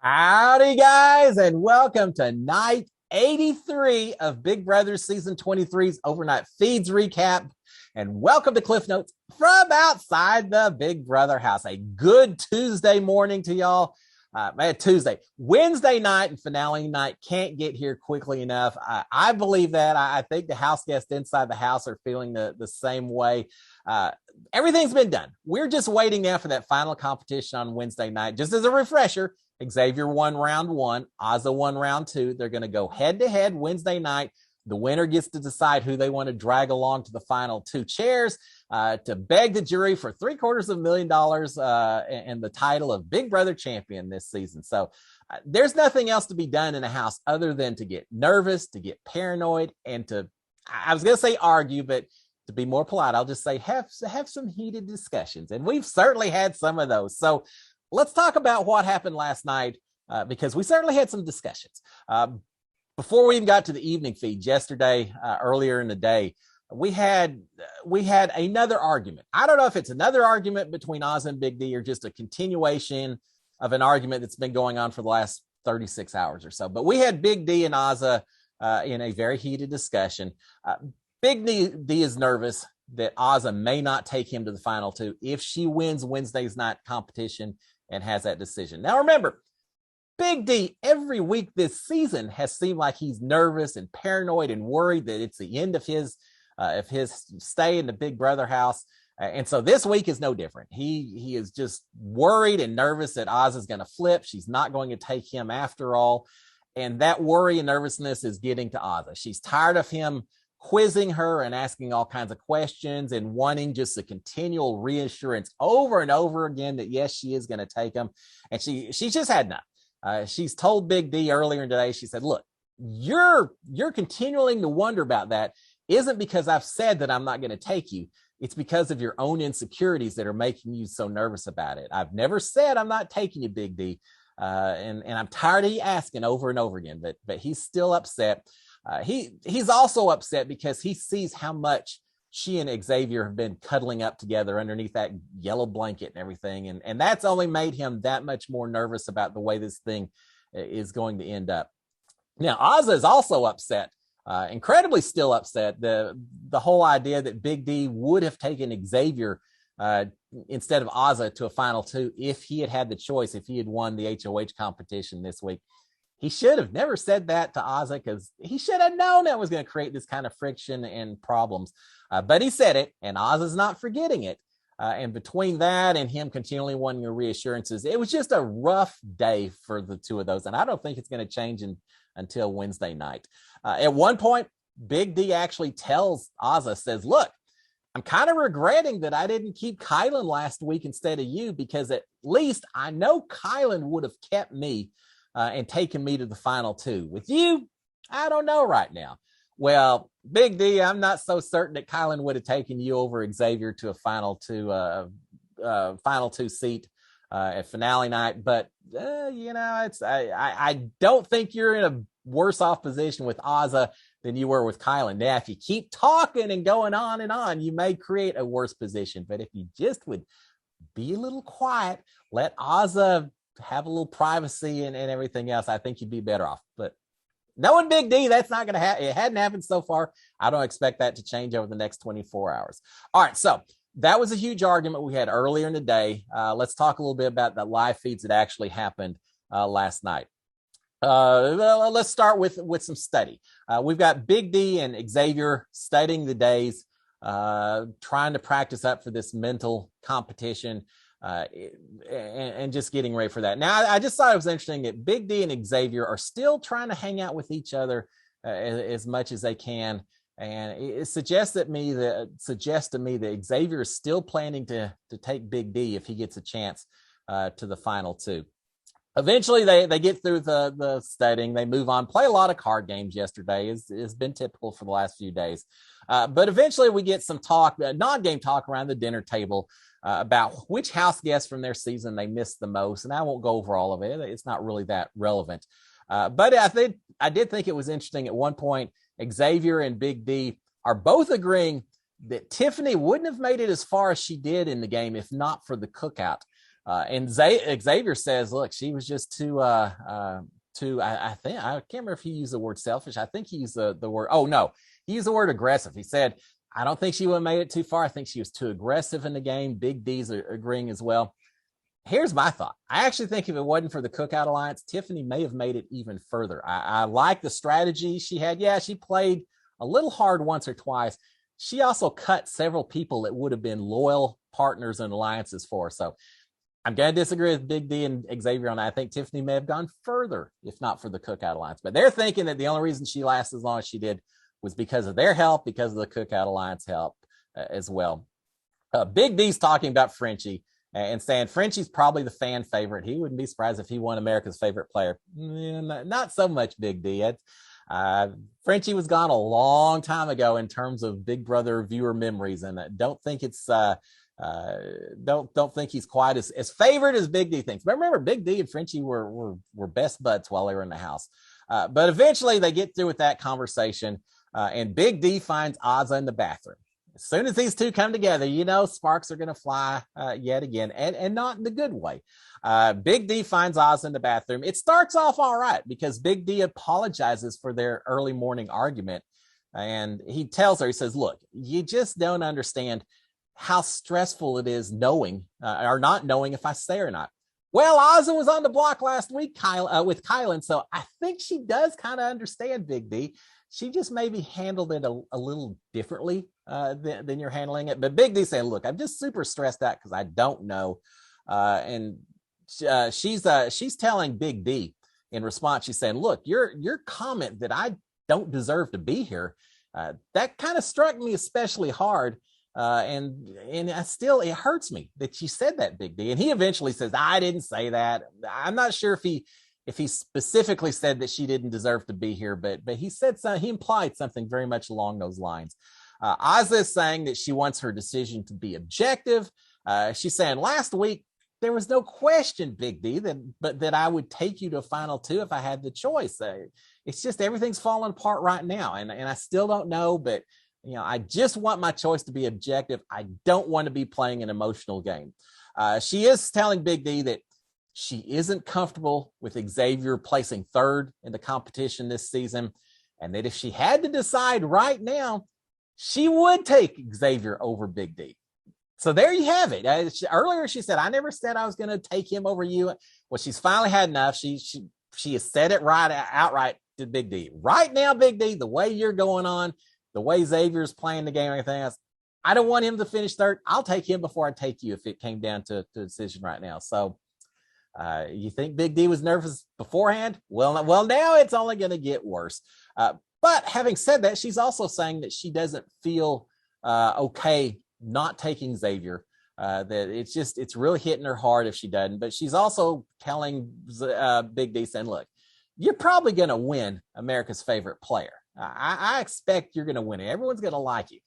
Howdy, guys, and welcome to night 83 of Big Brother Season 23's Overnight Feeds Recap. And welcome to Cliff Notes from outside the Big Brother house. A good Tuesday morning to y'all. Wednesday night and finale night can't get here quickly enough. I believe that. I think the house guests inside the house are feeling the same way. Everything's been done. We're just waiting now for that final competition on Wednesday night. Just as a refresher, Xavier won round one. Ozza won round two. They're going to go head to head Wednesday night. The winner gets to decide who they want to drag along to the final two chairs to beg the jury for $750,000 and the title of Big Brother champion this season. So there's nothing else to be done in a house other than to get nervous, to get paranoid, and I was going to say argue, but to be more polite, I'll just say have some heated discussions. And we've certainly had some of those. So let's talk about what happened last night because we certainly had some discussions. Before we even got to the evening feed yesterday, earlier in the day, we had another argument. I don't know if it's another argument between Oz and Big D or just a continuation of an argument that's been going on for the last 36 hours or so. But we had Big D and Ozza in a very heated discussion. Big D is nervous that Ozza may not take him to the final two if she wins Wednesday's night competition and has that decision. Now, remember, Big D every week this season has seemed like he's nervous and paranoid and worried that it's the end of his stay in the Big Brother house. And so this week is no different. He is just worried and nervous that Oz is going to flip. She's not going to take him after all. And that worry and nervousness is getting to Ozza. She's tired of him quizzing her and asking all kinds of questions and wanting just a continual reassurance over and over again that yes, she is going to take him. And she's just had enough. She's told Big D earlier today, she said, look, you're continuing to wonder about that isn't because I've said that I'm not going to take you. It's because of your own insecurities that are making you so nervous about it. I've never said I'm not taking you, Big D. And I'm tired of you asking over and over again, but he's still upset. He's also upset because he sees how much she and Xavier have been cuddling up together underneath that yellow blanket and everything. And that's only made him that much more nervous about the way this thing is going to end up. Now, Ozza is also upset, incredibly still upset. The whole idea that Big D would have taken Xavier instead of Ozza to a final two if he had the choice, if he had won the HOH competition this week. He should have never said that to Ozza because he should have known that was going to create this kind of friction and problems. But he said it, and Ozza's not forgetting it. And between that and him continually wanting your reassurances, it was just a rough day for the two of those. And I don't think it's going to change until Wednesday night. At one point, Big D actually tells Ozza, says, look, I'm kind of regretting that I didn't keep Kylan last week instead of you because at least I know Kylan would have kept me and taken me to the final two. With you, I don't know right now. Well, Big D, I'm not so certain that Kylan would have taken you over Xavier to a final two seat at finale night. But I don't think you're in a worse off position with Ozza than you were with Kylan. Now, if you keep talking and going on, you may create a worse position. But if you just would be a little quiet, let Ozza have a little privacy and everything else, I think you'd be better off. But knowing Big D, that's not going to happen. It hadn't happened so far. I don't expect that to change over the next 24 hours. All right, so that was a huge argument we had earlier in the day. Let's talk a little bit about the live feeds that actually happened last night. Let's start with some study. We've got Big D and Xavier studying the days, trying to practice up for this mental competition. And just getting ready for that. Now, I just thought it was interesting that Big D and Xavier are still trying to hang out with each other as much as they can, and it suggests to me that Xavier is still planning to take Big D if he gets a chance to the final two. Eventually, they get through the studying. They move on, play a lot of card games yesterday. It's been typical for the last few days. But eventually, we get some talk, non-game talk around the dinner table about which house guests from their season they missed the most. And I won't go over all of it. It's not really that relevant. But I did think it was interesting at one point, Xavier and Big D are both agreeing that Tiffany wouldn't have made it as far as she did in the game if not for the cookout. And Xavier says, look, she was just too, I think, I can't remember if he used the word selfish. I think he used the word, oh no, he used the word aggressive. He said, I don't think she would have made it too far. I think she was too aggressive in the game. Big D's agreeing as well. Here's my thought. I actually think if it wasn't for the Cookout Alliance, Tiffany may have made it even further. I like the strategy she had. Yeah, she played a little hard once or twice. She also cut several people that would have been loyal partners and alliances for her. So I'm going to disagree with Big D and Xavier on that. I think Tiffany may have gone further if not for the Cookout Alliance. But they're thinking that the only reason she lasted as long as she did was because of their help, because of the Cookout Alliance help as well. Big D's talking about Frenchie and saying Frenchie's probably the fan favorite. He wouldn't be surprised if he won America's favorite player. Not so much, Big D. Frenchie was gone a long time ago in terms of Big Brother viewer memories, and don't think it's don't think he's quite as favored as Big D thinks. But remember, Big D and Frenchie were best buds while they were in the house. But eventually they get through with that conversation, and Big D finds Ozza in the bathroom. As soon as these two come together, sparks are going to fly yet again, and not in the good way. Big D finds Ozza in the bathroom. It starts off all right because Big D apologizes for their early morning argument. And he tells her, he says, look, you just don't understand how stressful it is knowing or not knowing if I stay or not. Well, Ozza was on the block last week with Kylan, so I think she does kind of understand Big D. She just maybe handled it a little differently than you're handling it. But Big D saying, look, I'm just super stressed out because I don't know. And she's telling Big D in response, she's saying, look, your comment that I don't deserve to be here, that kind of struck me especially hard. And I still, it hurts me that she said that, Big D. And he eventually says, I didn't say that. I'm not sure if he specifically said that she didn't deserve to be here, but he said so, he implied something very much along those lines. Ozza is saying that she wants her decision to be objective. She's saying last week, there was no question, Big D, that I would take you to a final two if I had the choice. It's just everything's falling apart right now. And I still don't know, but I just want my choice to be objective. I don't want to be playing an emotional game. She is telling Big D that she isn't comfortable with Xavier placing third in the competition this season, and that if she had to decide right now, she would take Xavier over Big D. So there you have it. Earlier, she said, I never said I was going to take him over you. Well, she's finally had enough. She has said it outright to Big D. Right now, Big D, the way you're going on, the way Xavier's playing the game and everything else, I don't want him to finish third. I'll take him before I take you if it came down to a decision right now. So you think Big D was nervous beforehand? Well, now it's only going to get worse. But having said that, she's also saying that she doesn't feel okay not taking Xavier, that it's really hitting her hard if she doesn't. But she's also telling Big D, saying, look, you're probably going to win America's favorite player. I expect you're going to win it. Everyone's going to like you.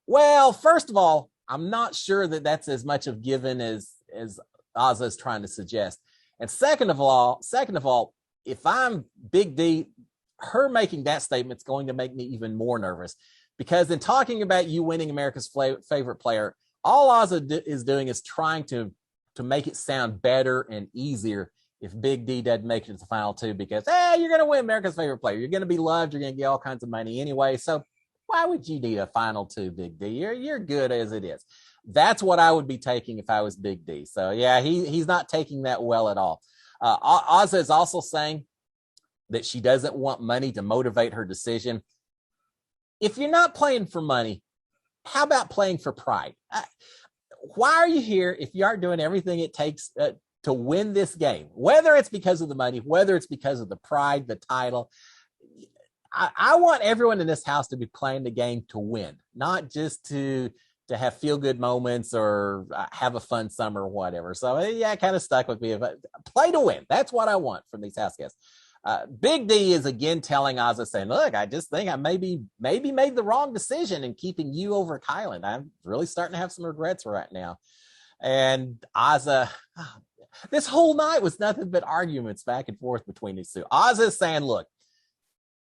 Well, first of all, I'm not sure that that's as much of given as Ozza is trying to suggest. And second of all, if I'm Big D, her making that statement is going to make me even more nervous, because in talking about you winning America's favorite player, all Ozza is doing is trying to make it sound better and easier if Big D doesn't make it to the final two, because, hey, you're going to win America's favorite player. You're going to be loved. You're going to get all kinds of money anyway. So why would you need a final two, Big D? You're good as it is. That's what I would be taking if I was Big D. So, yeah, he's not taking that well at all. Ozza is also saying that she doesn't want money to motivate her decision. If you're not playing for money, how about playing for pride? Why are you here if you aren't doing everything it takes to win this game? Whether it's because of the money, whether it's because of the pride, the title. I want everyone in this house to be playing the game to win, not just to have feel-good moments or have a fun summer or whatever. So, yeah, it kind of stuck with me. But play to win. That's what I want from these house guests. Big D is again telling Ozza, saying, look, I just think I maybe made the wrong decision in keeping you over Kylan. I'm really starting to have some regrets right now. And Ozza, this whole night was nothing but arguments back and forth between these two. Ozza is saying, look,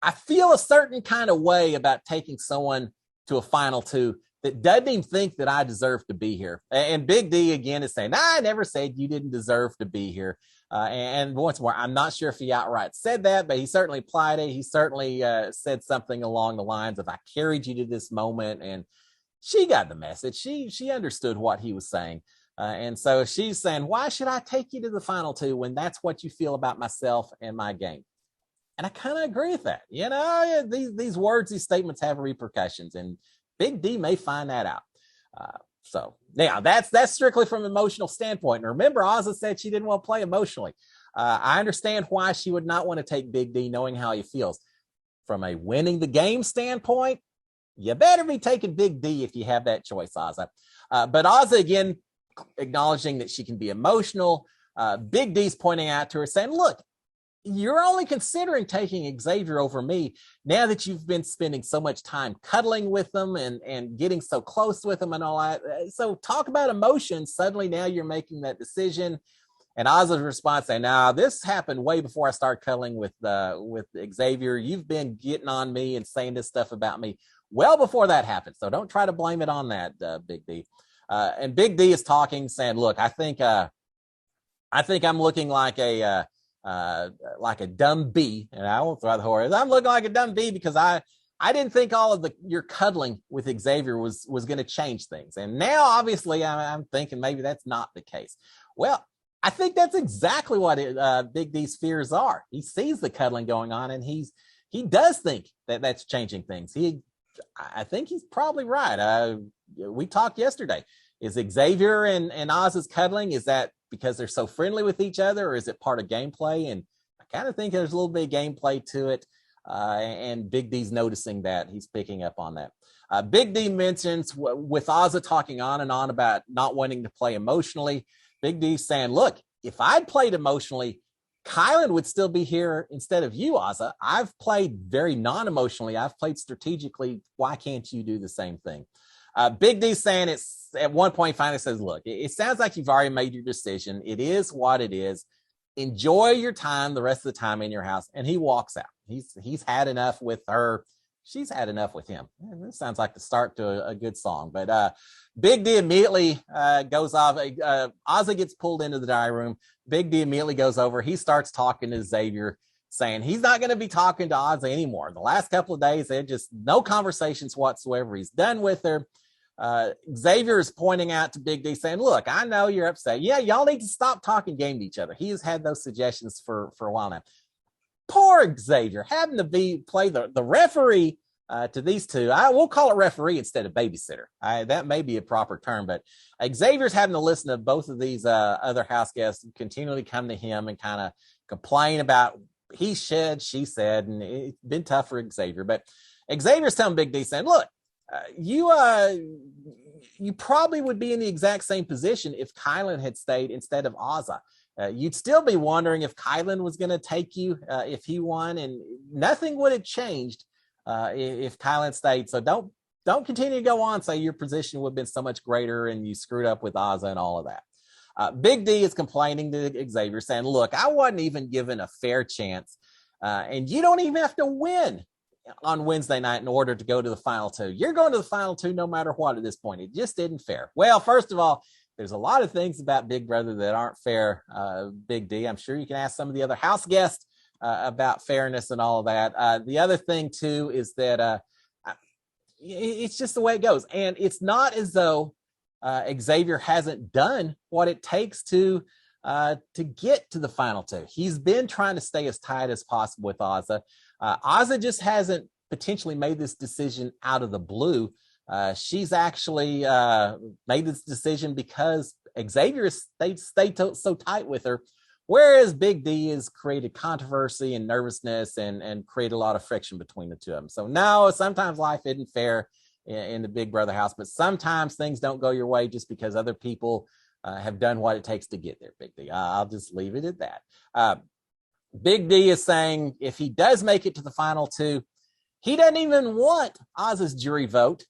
I feel a certain kind of way about taking someone to a final two that doesn't even think that I deserve to be here. And Big D again is saying, I never said you didn't deserve to be here. And once more, I'm not sure if he outright said that, but he certainly implied it. He certainly said something along the lines of, I carried you to this moment. And she got the message. She understood what he was saying. And so she's saying, why should I take you to the final two when that's what you feel about myself and my game? And I kind of agree with that. You know, these words, these statements have repercussions, and Big D may find that out. So now that's strictly from an emotional standpoint. And remember, Ozza said she didn't want to play emotionally. I understand why she would not want to take Big D, knowing how he feels. From a winning the game standpoint, you better be taking Big D if you have that choice, Ozza. But Ozza, again, acknowledging that she can be emotional. Big D's pointing out to her, saying, look, you're only considering taking Xavier over me now that you've been spending so much time cuddling with them and getting so close with them and all that. So talk about emotions. Suddenly now you're making that decision. And Oz's response saying, "Now this happened way before I started cuddling with Xavier. You've been getting on me and saying this stuff about me well before that happened. So don't try to blame it on that, Big D." And Big D is talking, saying, "Look, I think I'm looking like a dumb bee, and I won't throw the horse. I'm looking like a dumb bee because I didn't think all of your cuddling with Xavier was going to change things. And now, obviously, I'm thinking maybe that's not the case. Well, I think that's exactly what Big D's fears are. He sees the cuddling going on, and he does think that that's changing things. I think he's probably right. We talked yesterday. Is Xavier and Oz's cuddling, is that because they're so friendly with each other, or is it part of gameplay? And I kind of think there's a little bit of gameplay to it. And Big D's noticing that. He's picking up on that. Big D mentions with Ozza talking on and on about not wanting to play emotionally. Big D's saying, look, if I'd played emotionally, Kylan would still be here instead of you, Ozza. I've played very non-emotionally. I've played strategically. Why can't you do the same thing? Big D saying it's at one point finally says, look, it sounds like you've already made your decision. It is what it is. Enjoy your time the rest of the time in your house. And he walks out. He's had enough with her. She's had enough with him. This sounds like the start to a good song. But Big D immediately goes off. Ozzy gets pulled into the diary room. Big D immediately goes over. He starts talking to Xavier, saying he's not going to be talking to Ozzy anymore. The last couple of days, they're just no conversations whatsoever. He's done with her. Xavier is pointing out to Big D, saying, look, I know you're upset. Yeah, y'all need to stop talking game to each other. He has had those suggestions for a while now. Poor Xavier, having to play the referee to these two. I will call it referee instead of babysitter. That may be a proper term, but Xavier's having to listen to both of these other house guests continually come to him and kind of complain about he said, she said, and it's been tough for Xavier. But Xavier's telling Big D, saying, look, you probably would be in the exact same position if Kylan had stayed instead of Ozza. You'd still be wondering if Kylan was going to take you if he won, and nothing would have changed if Kylan stayed. So don't continue to go on, say your position would have been so much greater and you screwed up with Ozza and all of that. Big D is complaining to Xavier, saying, look, I wasn't even given a fair chance, and you don't even have to win on Wednesday night in order to go to the final two. You're going to the final two no matter what at this point. It just isn't fair. Well, first of all, there's a lot of things about Big Brother that aren't fair, Big D. I'm sure you can ask some of the other house guests about fairness and all of that. The other thing, too, is that it's just the way it goes. And it's not as though Xavier hasn't done what it takes to get to the final two. He's been trying to stay as tight as possible with Ozza. Ozza just hasn't potentially made this decision out of the blue. She's actually made this decision because Xavier stayed so tight with her, whereas Big D has created controversy and nervousness and created a lot of friction between the two of them. So no, sometimes life isn't fair in the Big Brother house, but sometimes things don't go your way just because other people have done what it takes to get there, Big D. I'll just leave it at that. Big D is saying if he does make it to the final two, he doesn't even want Oz's jury vote.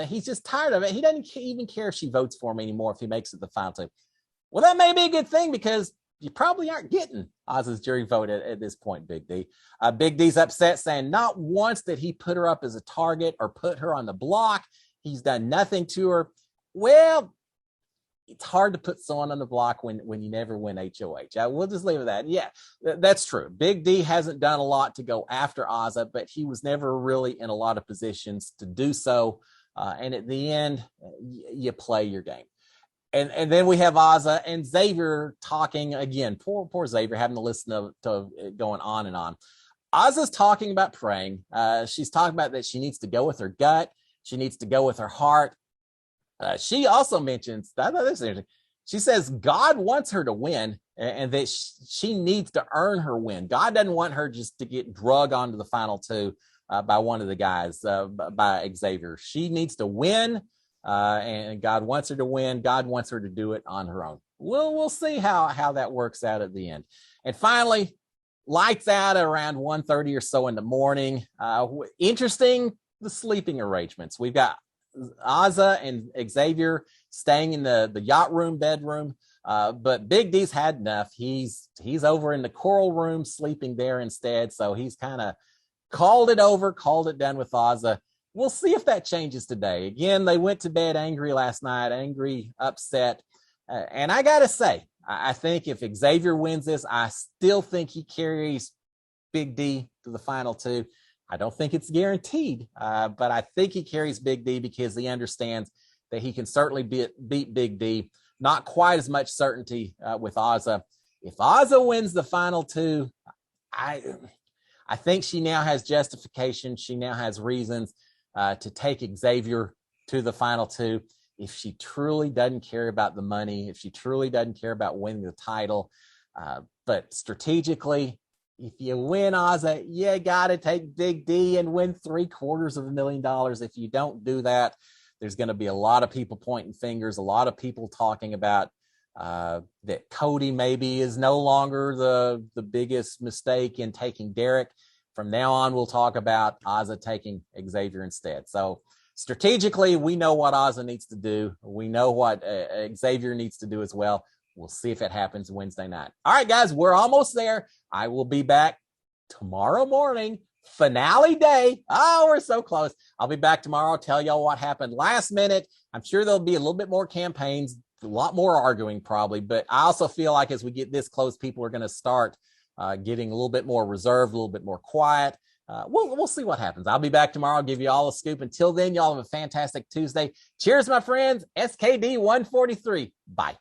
He's just tired of it. He doesn't even care if she votes for him anymore if he makes it to the final two. Well, that may be a good thing because you probably aren't getting Oz's jury vote at this point, Big D. Big D's upset, saying not once did he put her up as a target or put her on the block. He's done nothing to her. Well, it's hard to put someone on the block when you never win HOH. We'll just leave it at that. Yeah, that's true. Big D hasn't done a lot to go after Ozza, but he was never really in a lot of positions to do so. And at the end, you play your game. And then we have Ozza and Xavier talking again. Poor Xavier having to listen to going on and on. Ozza's talking about praying. She's talking about that she needs to go with her gut. She needs to go with her heart. She also mentions, I thought this was interesting. She says God wants her to win and that she needs to earn her win. God doesn't want her just to get drug onto the final two by one of the guys, by Xavier. She needs to win, and God wants her to win. God wants her to do it on her own. We'll see how that works out at the end. And finally, lights out around 1:30 or so in the morning. Interesting, the sleeping arrangements. We've got Ozza and Xavier staying in the yacht room bedroom, but Big D's had enough. He's over in the coral room sleeping there instead, so he's kind of called it done with Ozza. We'll see if that changes today. Again, they went to bed angry last night, angry, upset, and I gotta say, I think if Xavier wins this, I still think he carries Big D to the final two. I don't think it's guaranteed, but I think he carries Big D because he understands that he can certainly beat Big D. Not quite as much certainty with Ozza. If Ozza wins the final two, I think she now has justification. She now has reasons to take Xavier to the final two. If she truly doesn't care about the money, if she truly doesn't care about winning the title, but strategically, if you win Ozza, you got to take Big D and win $750,000. If you don't do that, there's going to be a lot of people pointing fingers, a lot of people talking about that Cody maybe is no longer the biggest mistake in taking Derek. From now on, we'll talk about Ozza taking Xavier instead. So strategically, we know what Ozza needs to do. We know what Xavier needs to do as well. We'll see if it happens Wednesday night. All right, guys, we're almost there. I will be back tomorrow morning, finale day. Oh, we're so close. I'll be back tomorrow. I'll tell y'all what happened last minute. I'm sure there'll be a little bit more campaigns, a lot more arguing probably, but I also feel like as we get this close, people are going to start getting a little bit more reserved, a little bit more quiet. We'll see what happens. I'll be back tomorrow. I'll give you all a scoop. Until then, y'all have a fantastic Tuesday. Cheers, my friends. SKD 143. Bye.